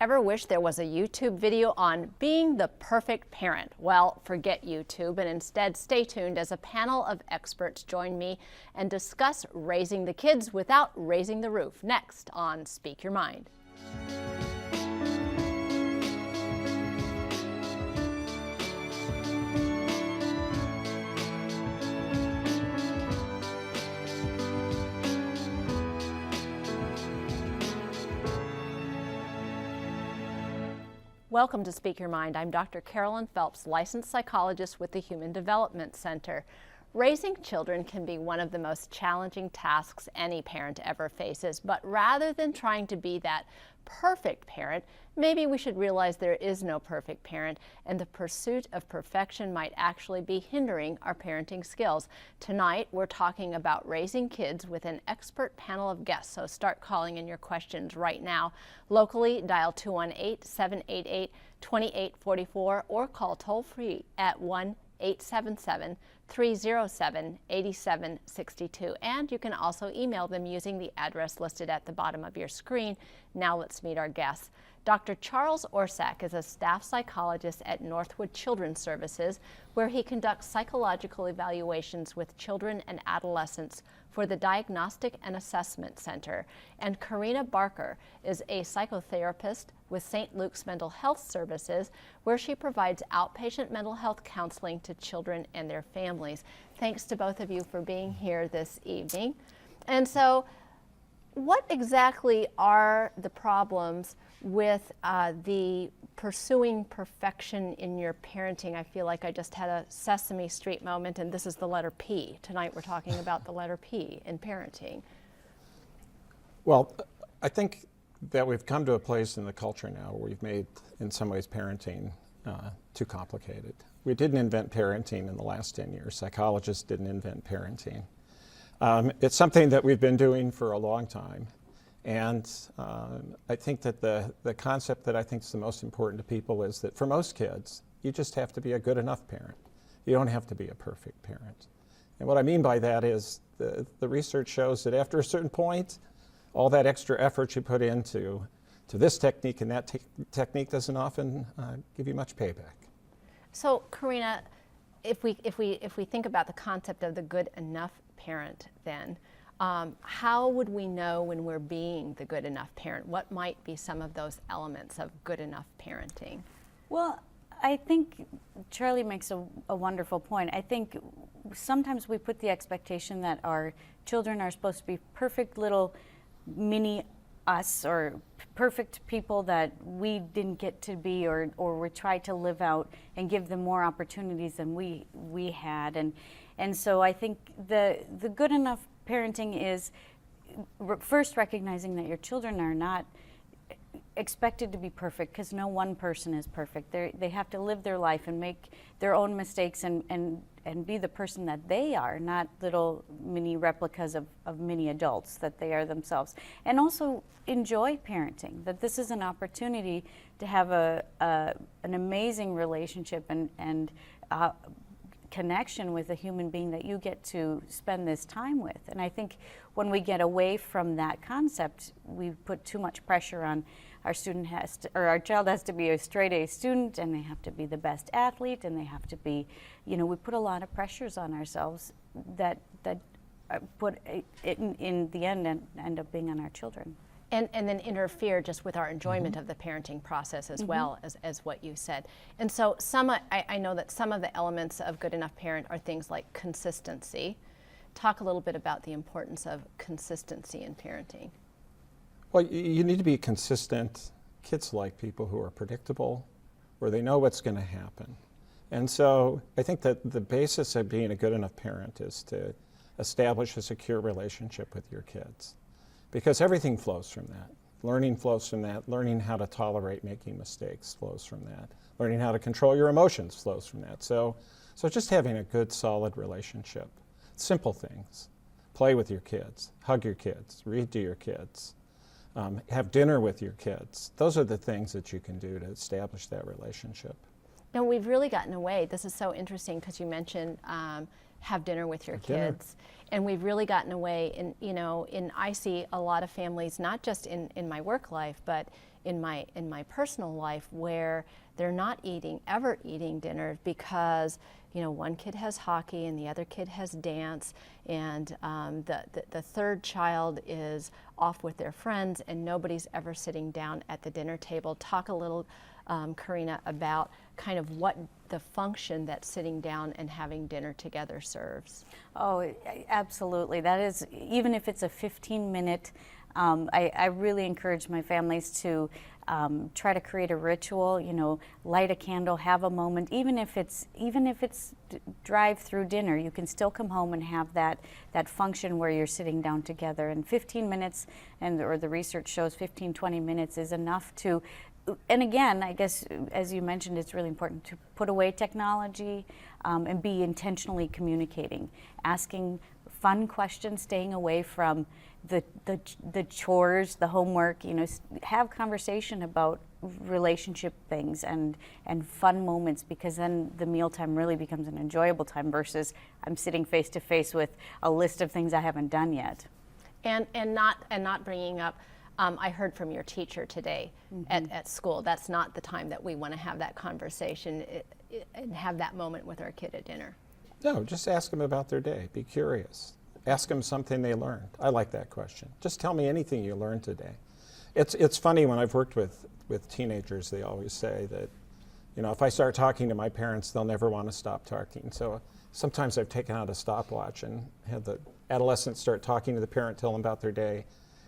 Ever wish there was a YouTube video on being the perfect parent? Well, forget YouTube and instead stay tuned as a panel of experts join me and discuss raising the kids without raising the roof next on Speak Your Mind. Welcome to Speak Your Mind. I'm Dr. Carolyn Phelps, licensed psychologist with the Human Development Center. Raising children can be one of the most challenging tasks any parent ever faces, but rather than trying to be that perfect parent, maybe we should realize there is no perfect parent, and the pursuit of perfection might actually be hindering our parenting skills. Tonight, we're talking about raising kids with an expert panel of guests, so start calling in your questions right now. Locally, dial 218-788-2844 or call toll-free at 1-877-307-8762. And you can also email them using the address listed at the bottom of your screen. Now let's meet our guests. Dr. Charles Orsak is a staff psychologist at Northwood Children's Services, where he conducts psychological evaluations with children and adolescents for the Diagnostic and Assessment Center. And Karina Barker is a psychotherapist with St. Luke's Mental Health Services, where she provides outpatient mental health counseling to children and their families. Thanks to both of you for being here this evening. And so, what exactly are the problems with the pursuing perfection in your parenting? I feel like I just had a Sesame Street moment, and this is the letter P. Tonight we're talking about the letter P in parenting. Well, I think that we've come to a place in the culture now where we've made, in some ways, parenting too complicated. We didn't invent parenting in the last 10 years. Psychologists didn't invent parenting. It's something that we've been doing for a long time. And I think that the concept that I think is the most important to people is that for most kids, you just have to be a good enough parent. You don't have to be a perfect parent. And what I mean by that is the research shows that after a certain point, all that extra effort you put into this technique and that technique doesn't often give you much payback. So, Karina, if we think about the concept of the good enough parent, then how would we know when we're being the good enough parent? What might be some of those elements of good enough parenting? Well, I think Charlie makes a wonderful point. I think sometimes we put the expectation that our children are supposed to be perfect little mini us, or perfect people that we didn't get to be, or we tried to live out and give them more opportunities than we had. And so I think the good enough parenting is first recognizing that your children are not expected to be perfect, because no one person is perfect. They have to live their life and make their own mistakes and be the person that they are, not little mini replicas of mini adults that they are themselves. And also enjoy parenting, that this is an opportunity to have an amazing relationship and connection with a human being that you get to spend this time with. And I think when we get away from that concept, we put too much pressure on our child has to be a straight A student, and they have to be the best athlete, and they have to be, we put a lot of pressures on ourselves that put in the end and end up being on our children. And then interfere just with our enjoyment of the parenting process as well as what you said. And so I know that some of the elements of good enough parent are things like consistency. Talk a little bit about the importance of consistency in parenting. Well, you need to be consistent. Kids like people who are predictable, where they know what's going to happen. And so I think that the basis of being a good enough parent is to establish a secure relationship with your kids, because everything flows from that. Learning flows from that. Learning how to tolerate making mistakes flows from that. Learning how to control your emotions flows from that. So just having a good, solid relationship. Simple things. Play with your kids. Hug your kids. Read to your kids. Have dinner with your kids. Those are the things that you can do to establish that relationship. Now, we've really gotten away. This is so interesting because you mentioned have dinner with your dinner. kids. And we've really gotten away, I see a lot of families, not just in my work life, but in my personal life, where they're not ever eating dinner because one kid has hockey and the other kid has dance, and the third child is off with their friends, and nobody's ever sitting down at the dinner table. Talk a little, Karina, about kind of what the function that sitting down and having dinner together serves. Oh, absolutely. That is, even if it's a 15-minute, I really encourage my families to try to create a ritual, light a candle, have a moment, even if it's drive-through dinner, you can still come home and have that function where you're sitting down together. And 15 minutes, or the research shows 15, 20 minutes is enough to, and again, I guess, as you mentioned, it's really important to put away technology and be intentionally communicating, asking fun questions, staying away from the chores, the homework, have conversation about relationship things and fun moments, because then the mealtime really becomes an enjoyable time versus I'm sitting face to face with a list of things I haven't done yet. And not bringing up, I heard from your teacher today at school, that's not the time that we want to have that conversation and have that moment with our kid at dinner. No, just ask them about their day. Be curious. Ask them something they learned. I like that question. Just tell me anything you learned today. It's funny, when I've worked with teenagers, they always say that, if I start talking to my parents, they'll never want to stop talking. So sometimes I've taken out a stopwatch and had the adolescents start talking to the parent, tell them about their day,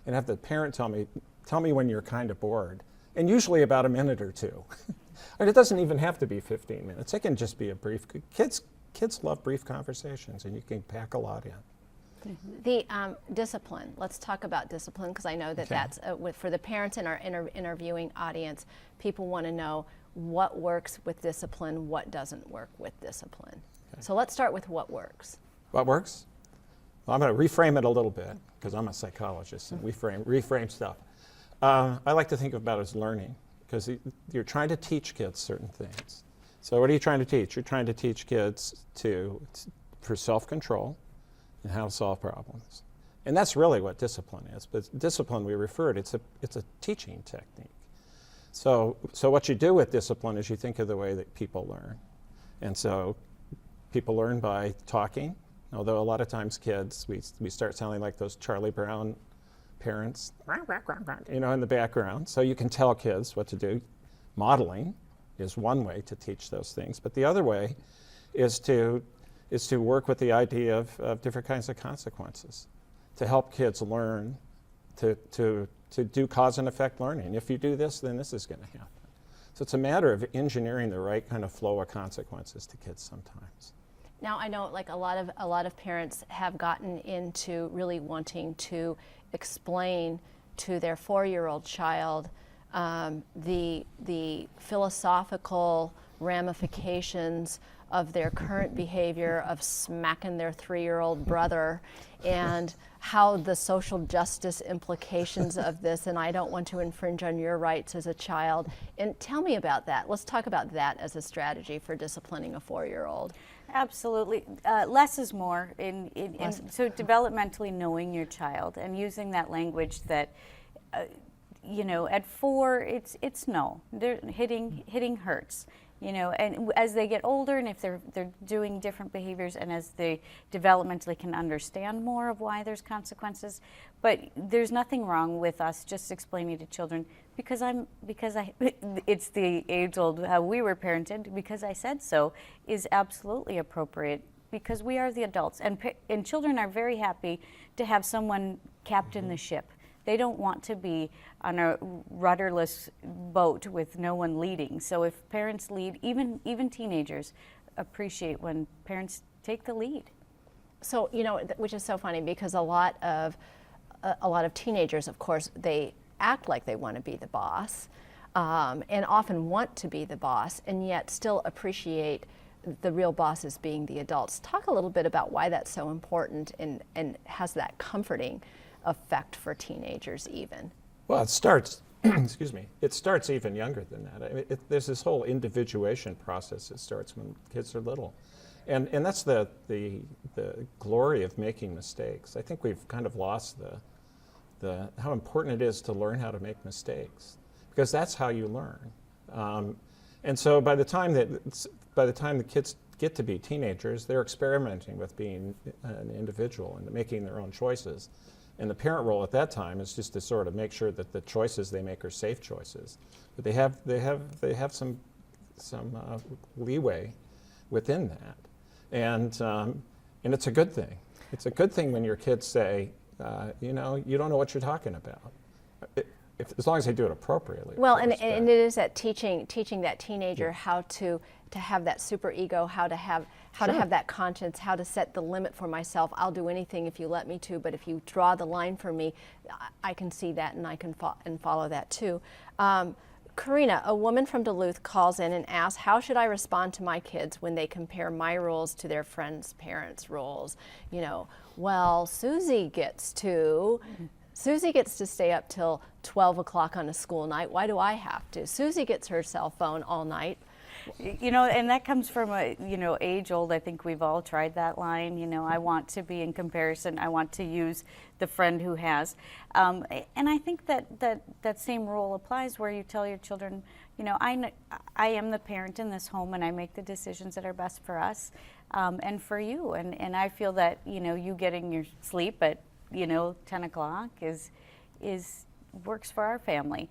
and have the parent tell me when you're kind of bored, and usually about a minute or two. And it doesn't even have to be 15 minutes. It can just be a brief. Kids love brief conversations, and you can pack a lot in. The discipline. Let's talk about discipline, because I know that that's for the parents in our interviewing audience. People want to know what works with discipline, what doesn't work with discipline. Okay. So let's start with what works. What works? Well, I'm going to reframe it a little bit, because I'm a psychologist and we reframe stuff. I like to think about it as learning, because you're trying to teach kids certain things. So what are you trying to teach? You're trying to teach kids for self-control and how to solve problems. And that's really what discipline is. But discipline, we refer to, it's a teaching technique. So what you do with discipline is you think of the way that people learn. And so people learn by talking, although a lot of times kids, we start sounding like those Charlie Brown parents, in the background. So you can tell kids what to do. Modeling is one way to teach those things. But the other way is to work with the idea of different kinds of consequences, to help kids learn to do cause and effect learning. If you do this, then this is going to happen. So it's a matter of engineering the right kind of flow of consequences to kids sometimes. Now, I know, like, a lot of parents have gotten into really wanting to explain to their 4-year-old child the philosophical ramifications of their current behavior of smacking their 3-year-old brother, and how the social justice implications of this, and I don't want to infringe on your rights as a child. And tell me about that. Let's talk about that as a strategy for disciplining a 4-year-old. Absolutely. Less is more. So developmentally knowing your child and using that language that, at 4, it's no. Hitting hurts. And as they get older, and if they're doing different behaviors, and as they developmentally can understand more of why there's consequences, but there's nothing wrong with us just explaining to children, it's the age-old how we were parented, because I said so, is absolutely appropriate, because we are the adults, and children are very happy to have someone captain the ship. They don't want to be on a rudderless boat with no one leading. So if parents lead, even teenagers appreciate when parents take the lead. So, which is so funny, because a lot of teenagers, of course, they act like they want to be the boss, and often want to be the boss, and yet still appreciate the real bosses being the adults. Talk a little bit about why that's so important and has that comforting effect for teenagers even. Well, it starts, excuse me, it starts even younger than that. There's this whole individuation process that starts when kids are little. And that's the glory of making mistakes. I think we've kind of lost how important it is to learn how to make mistakes, because that's how you learn. And so by the time the kids get to be teenagers, they're experimenting with being an individual and making their own choices. And the parent role at that time is just to sort of make sure that the choices they make are safe choices. But they have some leeway within that, and it's a good thing. It's a good thing when your kids say, you don't know what you're talking about. As long as they do it appropriately. Well, and it is that teaching that teenager how to have that super ego, how to have that conscience, how to set the limit for myself. I'll do anything if you let me to, but if you draw the line for me, I can see that and I can follow that too. Karina, a woman from Duluth, calls in and asks, how should I respond to my kids when they compare my rules to their friends' parents' rules? Well, Susie gets to stay up till 12 o'clock on a school night. Why do I have to? Susie gets her cell phone all night. And that comes from age old. I think we've all tried that line. I want to be in comparison. I want to use the friend who has. And I think that same rule applies where you tell your children, I am the parent in this home and I make the decisions that are best for us and for you. And I feel that, you getting your sleep at 10 o'clock works for our family.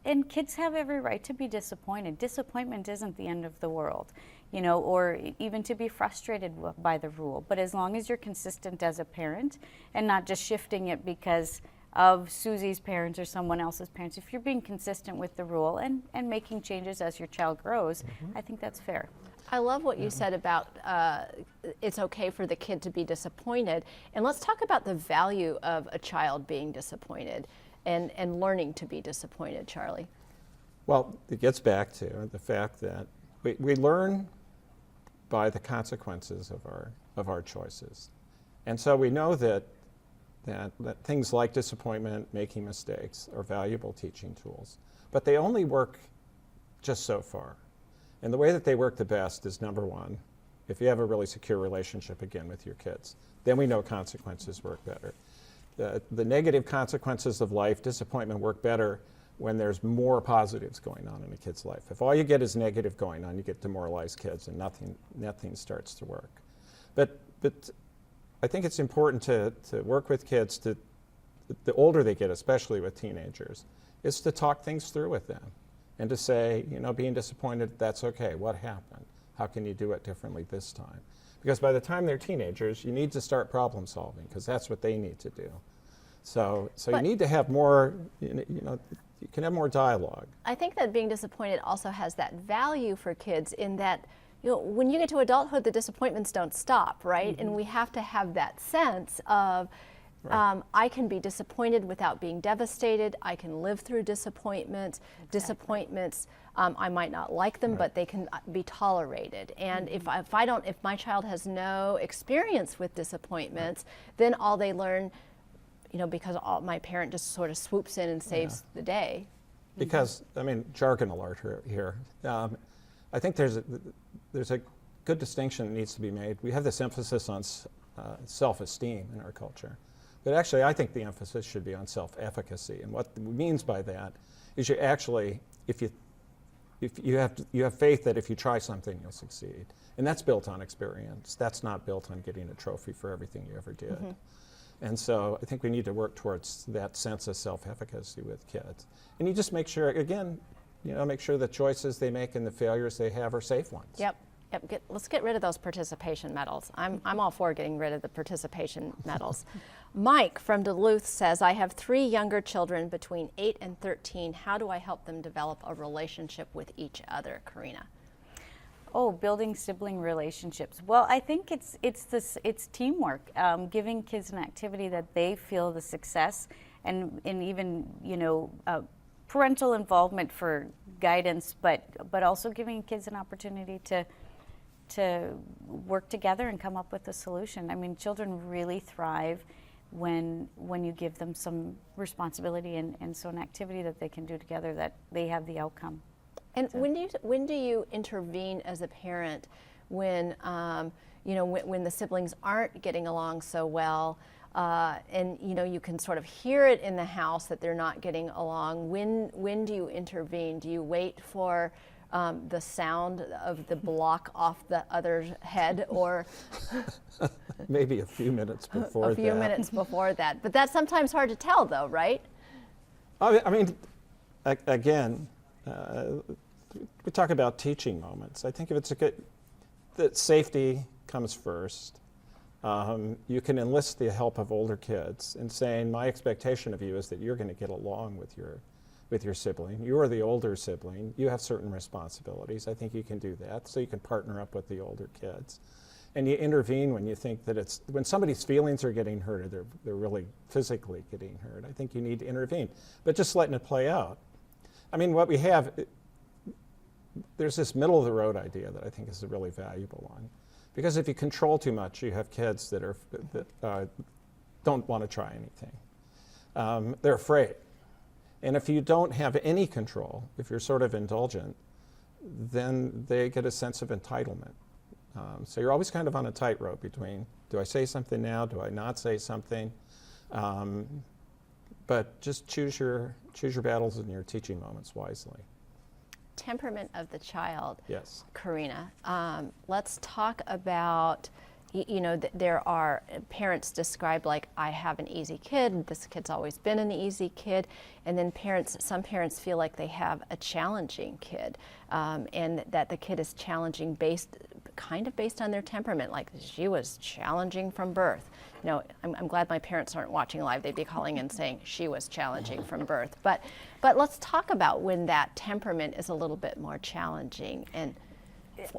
And kids have every right to be disappointed. Disappointment isn't the end of the world, or even to be frustrated by the rule. But as long as you're consistent as a parent and not just shifting it because of Susie's parents or someone else's parents, if you're being consistent with the rule and making changes as your child grows, I think that's fair. I love what you said about it's okay for the kid to be disappointed. And let's talk about the value of a child being disappointed and learning to be disappointed, Charlie. Well, it gets back to the fact that we learn by the consequences of our choices. And so we know that things like disappointment, making mistakes, are valuable teaching tools. But they only work just so far. And the way that they work the best is, number one, if you have a really secure relationship, again, with your kids, then we know consequences work better. The negative consequences of life, disappointment, work better when there's more positives going on in a kid's life. If all you get is negative going on, you get demoralized kids and nothing starts to work. But I think it's important to work with kids, the older they get, especially with teenagers, is to talk things through with them and to say, being disappointed, that's okay. What happened? How can you do it differently this time? Because by the time they're teenagers, you need to start problem solving because that's what they need to do. So you need to have more, you can have more dialogue. I think that being disappointed also has that value for kids in that, when you get to adulthood, the disappointments don't stop, right? And we have to have that sense of, I can be disappointed without being devastated. I can live through disappointments. Exactly. Disappointments, I might not like them, but they can be tolerated. And if my child has no experience with disappointments, then all they learn, because my parent just sort of swoops in and saves the day. Because jargon alert here. I think there's a good distinction that needs to be made. We have this emphasis on self-esteem in our culture. But actually, I think the emphasis should be on self-efficacy. And what it means by that is you actually, if you have faith that if you try something, you'll succeed. And that's built on experience. That's not built on getting a trophy for everything you ever did. And so I think we need to work towards that sense of self-efficacy with kids. And you just make sure, again, make sure the choices they make and the failures they have are safe ones. Yep. Let's get rid of those participation medals. I'm all for getting rid of the participation medals. Mike from Duluth says, I have 3 younger children between 8 and 13. How do I help them develop a relationship with each other, Karina? Oh, building sibling relationships. Well, I think it's teamwork, giving kids an activity that they feel the success and even, parental involvement for guidance, but also giving kids an opportunity to work together and come up with a solution. Children really thrive when you give them some responsibility and so an activity that they can do together that they have the outcome. And when do you intervene as a parent when when the siblings aren't getting along so well, and you can sort of hear it in the house that they're not getting along. When do you intervene? Do you wait for the sound of the block off the other's head, or maybe a few minutes before that? A few minutes before that, but that's sometimes hard to tell, though, right? I mean, again, we talk about teaching moments. I think if it's that safety comes first. You can enlist the help of older kids in saying, my expectation of you is that you're going to get along with your sibling. You are the older sibling. You have certain responsibilities. I think you can do that. So you can partner up with the older kids. And you intervene when you think that when somebody's feelings are getting hurt, or they're really physically getting hurt. I think you need to intervene. But just letting it play out. I mean, what we have, there's this middle of the road idea that I think is a really valuable one. Because if you control too much, you have kids that don't want to try anything. They're afraid. And if you don't have any control, if you're sort of indulgent, then they get a sense of entitlement. So you're always kind of on a tightrope between, do I say something now? Do I not say something? But just choose your battles and your teaching moments wisely. Temperament of the child. Yes. Karina, let's talk about, there are parents describe like, I have an easy kid, this kid's always been an easy kid, and then some parents feel like they have a challenging kid, and that the kid is challenging based on their temperament, like she was challenging from birth. I'm glad my parents aren't watching live. They'd be calling and saying she was challenging from birth. But let's talk about when that temperament is a little bit more challenging and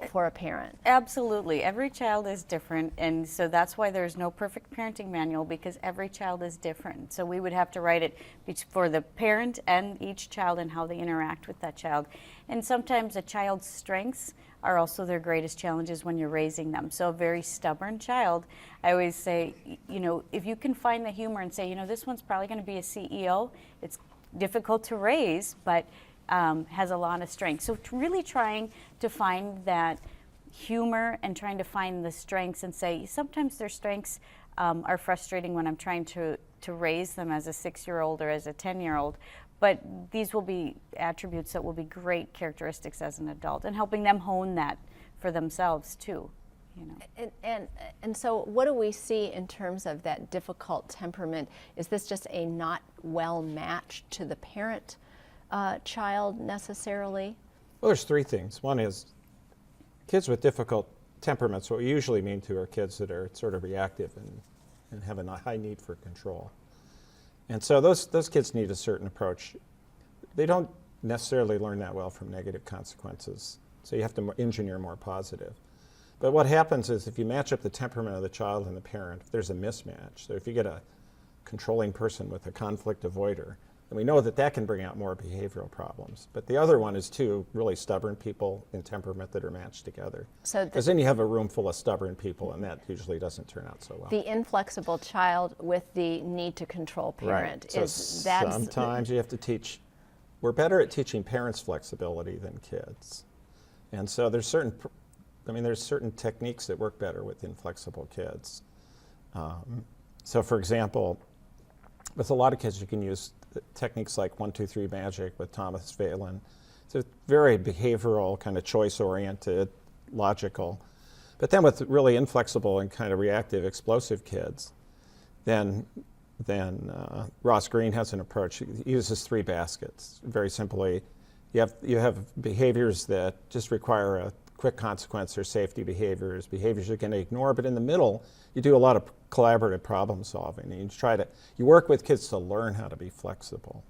for a parent. Absolutely. Every child is different, and so that's why there's no perfect parenting manual, because every child is different. So we would have to write it for the parent and each child and how they interact with that child. And sometimes a child's strengths are also their greatest challenges when you're raising them. So a very stubborn child, I always say, if you can find the humor and say, this one's probably going to be a CEO, it's difficult to raise, but has a lot of strength. So really trying to find that humor and trying to find the strengths and say, sometimes their strengths are frustrating when I'm trying to raise them as a 6-year-old or as a 10-year-old. But these will be attributes that will be great characteristics as an adult, and helping them hone that for themselves too. And so what do we see in terms of that difficult temperament? Is this just a not well matched to the parent child necessarily? Well, there's 3 things. One is kids with difficult temperaments, what we usually mean to are kids that are sort of reactive and have a high need for control. And so those kids need a certain approach. They don't necessarily learn that well from negative consequences, so you have to engineer more positive. But what happens is if you match up the temperament of the child and the parent, there's a mismatch. So if you get a controlling person with a conflict avoider, then we know that can bring out more behavioral problems. But the other one is 2 really stubborn people in temperament that are matched together. Because then you have a room full of stubborn people, and that usually doesn't turn out so well. The inflexible child with the need to control parent. Right. Sometimes you have to teach. We're better at teaching parents flexibility than kids. And so there's certain techniques that work better with inflexible kids. So for example, with a lot of kids you can use techniques like 1, 2, 3 magic with Thomas Phelan. It's very behavioral, kind of choice-oriented, logical. But then with really inflexible and kind of reactive, explosive kids, then Ross Greene has an approach. He uses 3 baskets. Very simply, you have behaviors that just require a quick consequence or safety behaviors you're going to ignore, but in the middle, you do a lot of collaborative problem solving. And you work with kids to learn how to be flexible.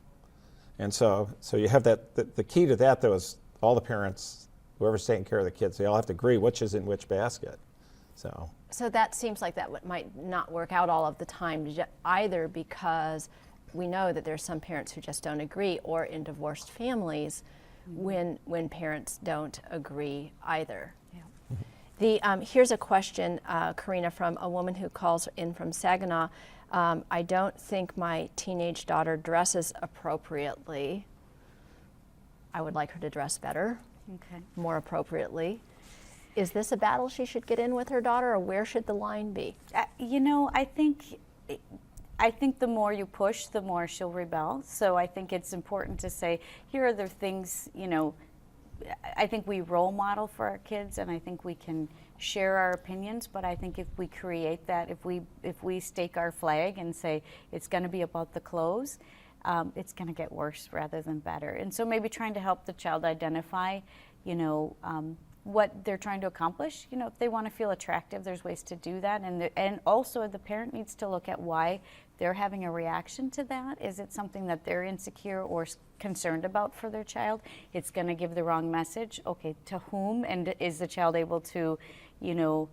And so you have that, the key to that though is all the parents, whoever's taking care of the kids, they all have to agree which is in which basket. So that seems like that might not work out all of the time either, because we know that there's some parents who just don't agree, or in divorced families, when parents don't agree either. Yeah. Here's a question, Karina, from a woman who calls in from Saginaw. I don't think my teenage daughter dresses appropriately. I would like her to dress better, more appropriately. Is this a battle she should get in with her daughter, or where should the line be? You know, I think the more you push, the more she'll rebel. So I think it's important to say, here are the things, you know, I think we role model for our kids, and I think we can share our opinions, but I think if we create that, if we stake our flag and say it's going to be about the clothes, it's going to get worse rather than better. And so maybe trying to help the child identify, you know, what they're trying to accomplish. You know, if they want to feel attractive, there's ways to do that. And also the parent needs to look at why they're having a reaction to that. Is it something that they're insecure or concerned about for their child? It's going to give the wrong message. Okay, to whom? And is the child able to, you know,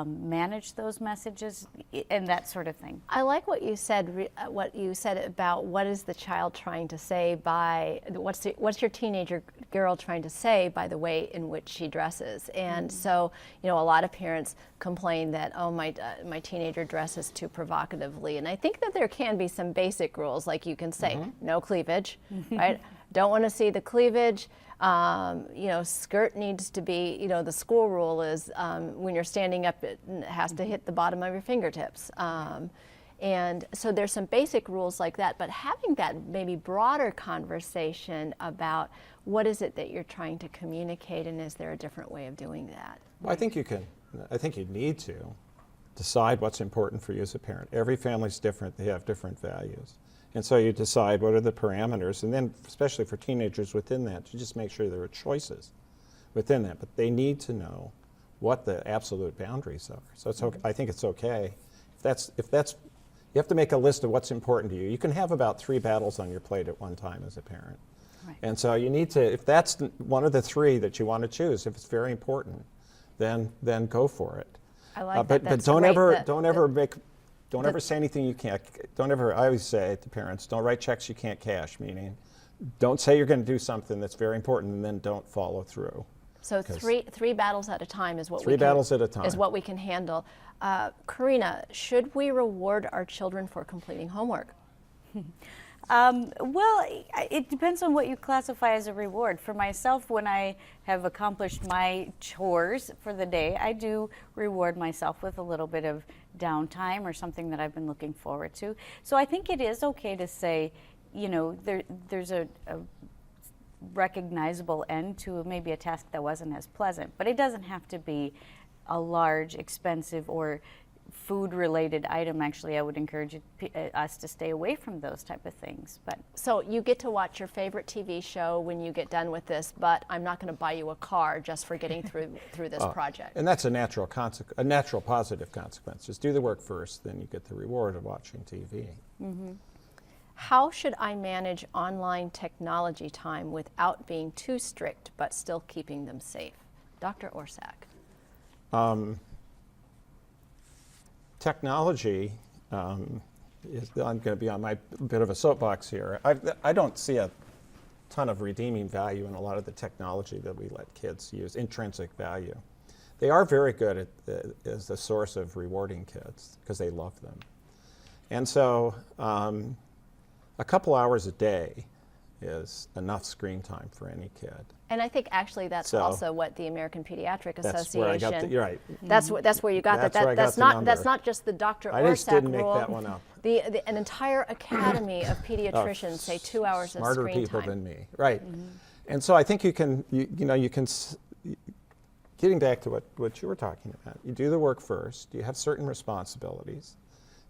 manage those messages and that sort of thing? I like what you said. What you said about what is the child trying to say by what's your teenager girl trying to say by the way in which she dresses. And so, you know, a lot of parents complain that, oh, my teenager dresses too provocatively. And I think that there can be some basic rules, like you can say no cleavage, right? Don't want to see the cleavage. You know, skirt needs to be, you know, the school rule is when you're standing up, it has to hit the bottom of your fingertips. And so there's some basic rules like that, but having that maybe broader conversation about what is it that you're trying to communicate, and is there a different way of doing that? Well, I think you need to decide what's important for you as a parent. Every family's different, they have different values. And so you decide what are the parameters, and then especially for teenagers within that, you just make sure there are choices within that. But they need to know what the absolute boundaries are. So it's okay. I think it's okay. If that's, you have to make a list of what's important to you. You can have about 3 battles on your plate at one time as a parent. Right. And so you need to, if that's one of the 3 that you want to choose, if it's very important, then go for it. I like that. But don't ever say anything you can't. I always say to parents, don't write checks you can't cash, meaning don't say you're going to do something that's very important and then don't follow through. So three battles at a time is what 3 battles at a time is what we can handle. Karina, should we reward our children for completing homework? Well, it depends on what you classify as a reward. For myself, when I have accomplished my chores for the day, I do reward myself with a little bit of downtime or something that I've been looking forward to. So I think it is okay to say, you know, there's a recognizable end to maybe a task that wasn't as pleasant, but it doesn't have to be a large, expensive, or food-related item. Actually, I would encourage us to stay away from those type of things. But so you get to watch your favorite TV show when you get done with this, but I'm not going to buy you a car just for getting through this project. And that's a natural positive consequence. Just do the work first, then you get the reward of watching TV. Mm-hmm. How should I manage online technology time without being too strict but still keeping them safe? Dr. Orsak. Technology, I'm going to be on my bit of a soapbox here. I don't see a ton of redeeming value in a lot of the technology that we let kids use, intrinsic value. They are very good as a source of rewarding kids because they love them. And so a couple hours a day is enough screen time for any kid. And I think actually that's also what the American Pediatric Association. That's where I got you're right. That's where you got that. That's not just the Dr. Orsak rule. I just didn't make that one up. An entire academy of pediatricians say 2 hours of screen time. Smarter people than me, right? Mm-hmm. And so I think you can getting back to what you were talking about. You do the work first. You have certain responsibilities,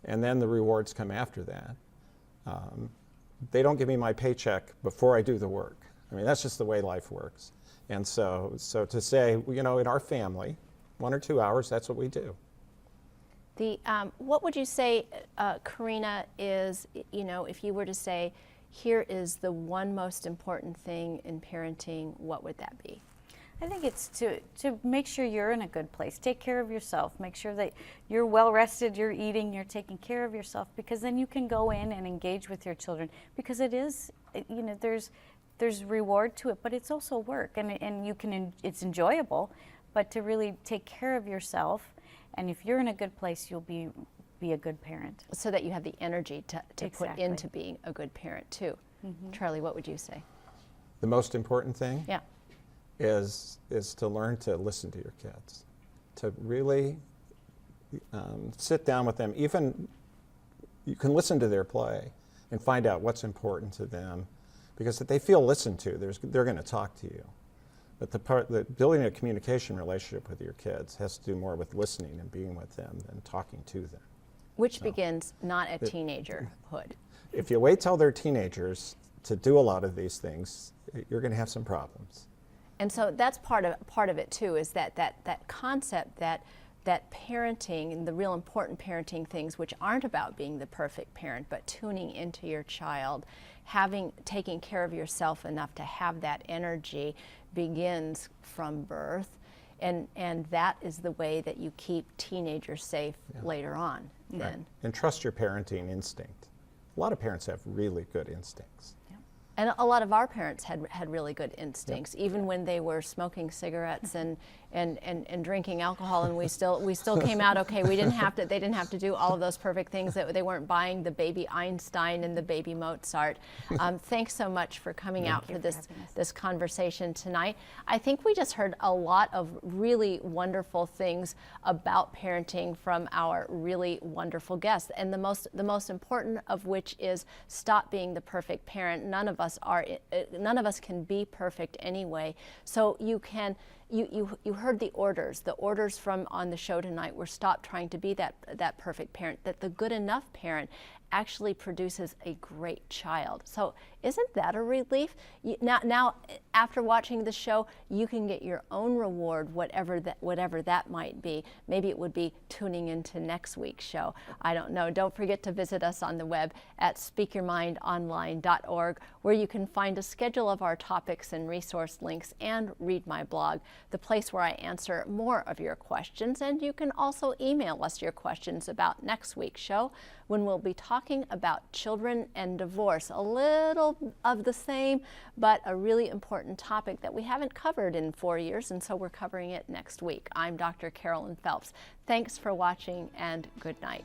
and then the rewards come after that. They don't give me my paycheck before I do the work. I mean, that's just the way life works. And so to say, you know, in our family, 1 or 2 hours, that's what we do. What would you say, Karina, is, you know, if you were to say, here is the one most important thing in parenting, what would that be? I think it's to make sure you're in a good place. Take care of yourself. Make sure that you're well rested, you're eating, you're taking care of yourself, because then you can go in and engage with your children. Because it is, you know, there's reward to it, but it's also work, and you can it's enjoyable, but to really take care of yourself, and if you're in a good place, you'll be a good parent. So that you have the energy to Exactly. put into being a good parent too. Mm-hmm. Charlie, what would you say? The most important thing? Yeah. is to learn to listen to your kids, to really sit down with them. Even you can listen to their play and find out what's important to them, because if they feel listened to, they're going to talk to you. But the building a communication relationship with your kids has to do more with listening and being with them than talking to them. Which begins not at teenagerhood. If you wait till they're teenagers to do a lot of these things, you're going to have some problems. And so that's part of it too, is that concept that parenting and the real important parenting things, which aren't about being the perfect parent, but tuning into your child, taking care of yourself enough to have that energy, begins from birth. And that is the way that you keep teenagers safe later on. Right. And trust your parenting instinct. A lot of parents have really good instincts. And a lot of our parents had really good instincts, even when they were smoking cigarettes and drinking alcohol, and we still came out okay. They didn't have to do all of those perfect things. That they weren't buying the baby Einstein and the baby Mozart. Thanks so much for coming out for this conversation tonight. I think we just heard a lot of really wonderful things about parenting from our really wonderful guests, and the most important of which is stop being the perfect parent. None of us can be perfect anyway. So you heard the orders from on the show tonight were stop trying to be that perfect parent, that the good enough parent actually produces a great child. So isn't that a relief? Now after watching the show, you can get your own reward, whatever that might be. Maybe it would be tuning into next week's show. I don't know. Don't forget to visit us on the web at speakyourmindonline.org, where you can find a schedule of our topics and resource links, and read my blog, the place where I answer more of your questions. And you can also email us your questions about next week's show, when we'll be talking about children and divorce. A little of the same, but a really important topic that we haven't covered in 4 years, and so we're covering it next week. I'm Dr. Carolyn Phelps. Thanks for watching, and good night.